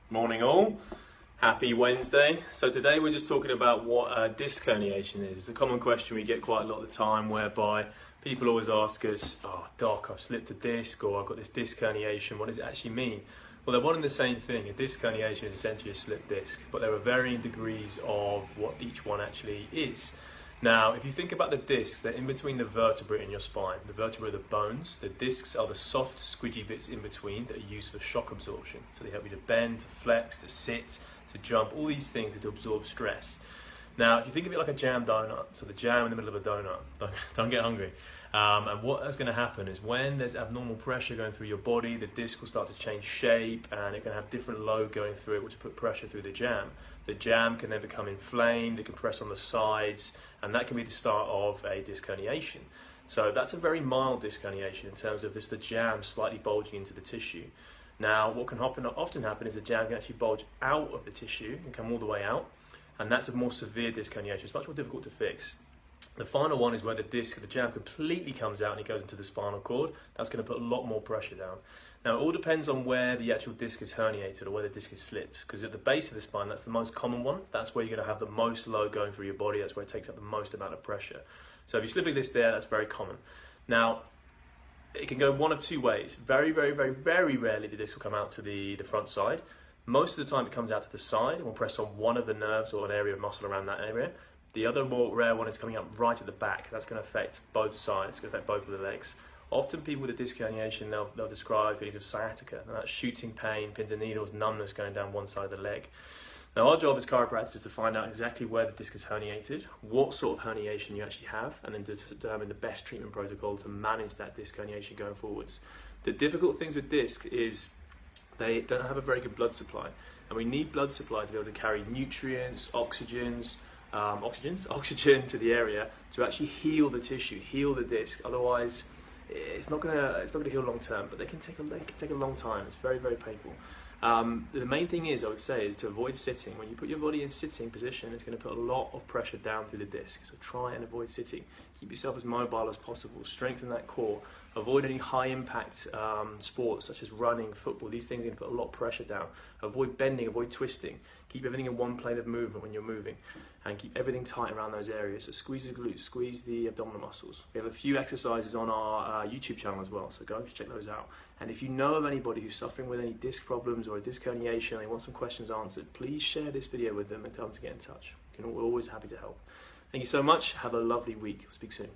Morning all, happy Wednesday. So today we're just talking about what disc herniation is. It's a common question we get quite a lot of the time, whereby people always ask us, oh doc, I've slipped a disc, or I've got this disc herniation, what does it actually mean? Well, they're one and the same thing. A disc herniation is essentially a slipped disc, but there are varying degrees of what each one actually is. Now, if you think about the discs, they're in between the vertebrae in your spine. The vertebrae are the bones. The discs are the soft, squidgy bits in between that are used for shock absorption. So they help you to bend, to flex, to sit, to jump, all these things to absorb stress. Now, if you think of it like a jam donut, so the jam in the middle of a donut, don't get hungry. And what is going to happen is when there's abnormal pressure going through your body, the disc will start to change shape and it can have different load going through it, which will put pressure through the jam. The jam can then become inflamed, it can press on the sides, and that can be the start of a disc herniation. So that's a very mild disc herniation in terms of just the jam slightly bulging into the tissue. Now, what can often happen is the jam can actually bulge out of the tissue and come all the way out, and that's a more severe disc herniation. It's much more difficult to fix. The final one is where the jam completely comes out and it goes into the spinal cord. That's going to put a lot more pressure down. Now, it all depends on where the actual disc is herniated or where the disc is slipped, because at the base of the spine, that's the most common one. That's where you're going to have the most load going through your body. That's where it takes up the most amount of pressure. So if you're slipping this there, that's very common. Now, it can go one of two ways. Very, very, very, very rarely the disc will come out to the front side. Most of the time it comes out to the side and will press on one of the nerves or an area of muscle around that area. The other more rare one is coming up right at the back. That's going to affect both sides, it's going to affect both of the legs. Often people with a disc herniation, they'll describe feelings of sciatica, and that's shooting pain, pins and needles, numbness going down one side of the leg. Now, our job as chiropractors is to find out exactly where the disc is herniated, what sort of herniation you actually have, and then to determine the best treatment protocol to manage that disc herniation going forwards. The difficult things with discs is they don't have a very good blood supply, and we need blood supply to be able to carry nutrients, oxygen to the area to actually heal the tissue, heal the disc. Otherwise, it's not gonna heal long term. But they can take a long time. It's very, very painful. The main thing is, I would say, is to avoid sitting. When you put your body in sitting position, it's going to put a lot of pressure down through the disc. So try and avoid sitting. Keep yourself as mobile as possible. Strengthen that core. Avoid any high impact sports such as running, football. These things are going to put a lot of pressure down. Avoid bending, avoid twisting. Keep everything in one plane of movement when you're moving, and keep everything tight around those areas. So squeeze the glutes, squeeze the abdominal muscles. We have a few exercises on our YouTube channel as well, so go check those out. And if you know of anybody who's suffering with any disc problems or a disc herniation and they want some questions answered, please share this video with them and tell them to get in touch. We're always happy to help. Thank you so much. Have a lovely week. We'll speak soon.